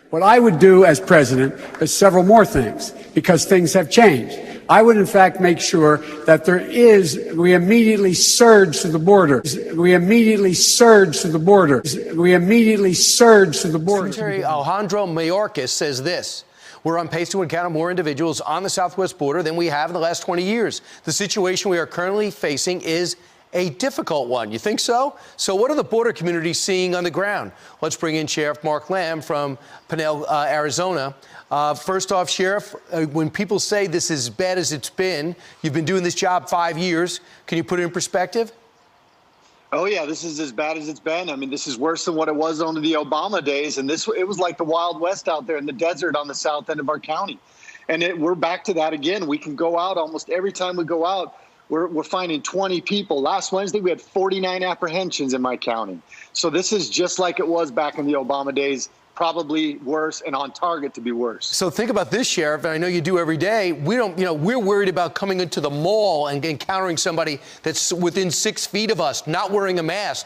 What I would do as president is several more things, because things have changed. I would, in fact, make sure that we immediately surge to the border. We immediately surge to the border. We immediately surge to the border. Secretary Alejandro Mayorkas says this: we're on pace to encounter more individuals on the southwest border than we have in the last 20 years. The situation we are currently facing is a difficult one. You think so? So what are the border communities seeing on the ground? Let's bring in Sheriff Mark Lamb from Pinell, Arizona. First off, Sheriff, when people say this is as bad as it's been, you've been doing this job 5 years. Can you put it in perspective? Oh, yeah, this is as bad as it's been. I mean, this is worse than what it was under the Obama days. And it was like the Wild West out there in the desert on the south end of our county. And we're back to that again. We can go out almost every time we go out. We're finding 20 people. Last Wednesday, we had 49 apprehensions in my county. So this is just like it was back in the Obama days, probably worse and on target to be worse. So think about this, Sheriff, and I know you do every day. We're worried about coming into the mall and encountering somebody that's within 6 feet of us, not wearing a mask.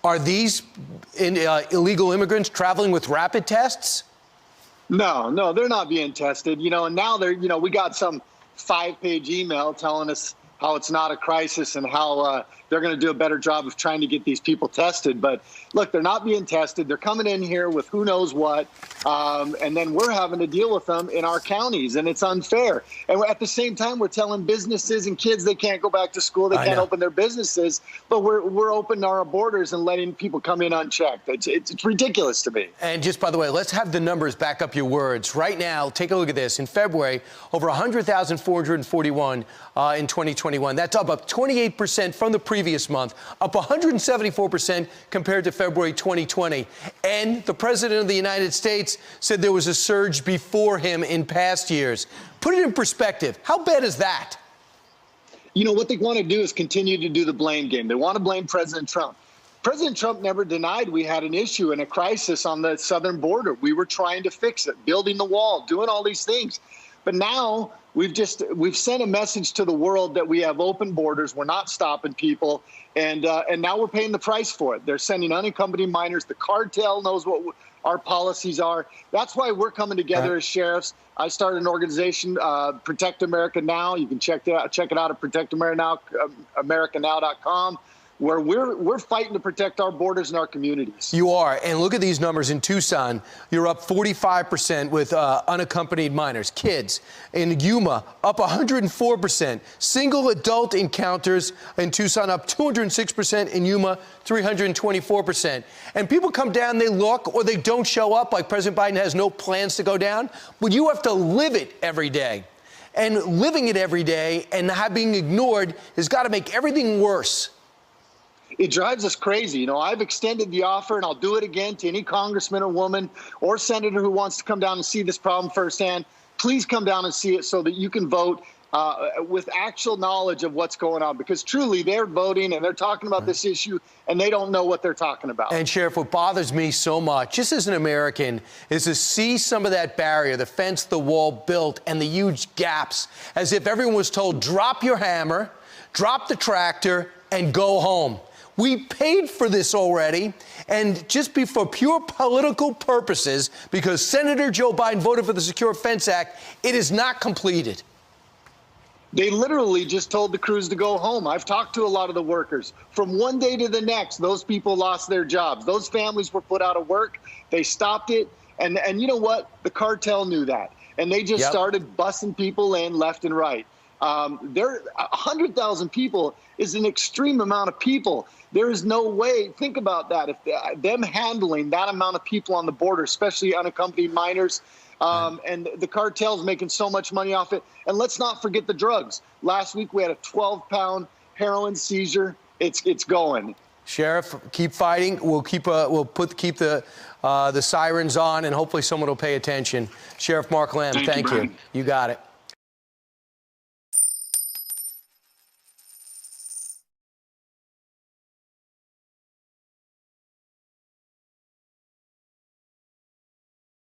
Are these illegal immigrants traveling with rapid tests? No, they're not being tested. And now we got some 5-page email telling us how it's not a crisis and how they're going to do a better job of trying to get these people tested. But look, they're not being tested. They're coming in here with who knows what. And then we're having to deal with them in our counties, and it's unfair. And at the same time, we're telling businesses and kids they can't go back to school. They can't open their businesses. But we're opening our borders and letting people come in unchecked. It's ridiculous to me. And just by the way, let's have the numbers back up your words. Right now, take a look at this. In February, over 100,441 in 2021. That's up 28% from the previous month, up 174% compared to February 2020. And the President of the United States said there was a surge before him in past years. Put it in perspective. How bad is that? What they want to do is continue to do the blame game. They want to blame President Trump. President Trump never denied we had an issue and a crisis on the southern border. We were trying to fix it, building the wall, doing all these things. But now we've sent a message to the world that we have open borders. We're not stopping people. And now we're paying the price for it. They're sending unaccompanied minors. The cartel knows what our policies are. That's why we're coming together as sheriffs. I started an organization, Protect America Now. You can check it out at protectamericanow.com. Where we're fighting to protect our borders and our communities. You are. And look at these numbers in Tucson. You're up 45% with unaccompanied minors, kids. In Yuma, up 104%. Single adult encounters in Tucson up 206%. In Yuma, 324%. And people come down, they look, or they don't show up, like President Biden has no plans to go down. But you have to live it every day. And living it every day and not being ignored has got to make everything worse. It drives us crazy. I've extended the offer, and I'll do it again to any congressman or woman or senator who wants to come down and see this problem firsthand. Please come down and see it so that you can vote with actual knowledge of what's going on, because truly they're voting and they're talking about this issue and they don't know what they're talking about. And Sheriff, what bothers me so much, just as an American, is to see some of that barrier, the fence, the wall built, and the huge gaps, as if everyone was told, drop your hammer, drop the tractor, and go home. We paid for this already, and just for pure political purposes, because Senator Joe Biden voted for the Secure Fence Act, it is not completed. They literally just told the crews to go home. I've talked to a lot of the workers. From one day to the next, those people lost their jobs. Those families were put out of work. They stopped it. And you know what? The cartel knew that. And they just started bussing people in left and right. 100,000 people is an extreme amount of people. There is no way. Think about that. If them handling that amount of people on the border, especially unaccompanied minors, and the cartel's making so much money off it. And let's not forget the drugs. Last week we had a 12-pound heroin seizure. It's going. Sheriff, keep fighting. We'll keep the sirens on, and hopefully someone will pay attention. Sheriff Mark Lamb, thank you. You got it.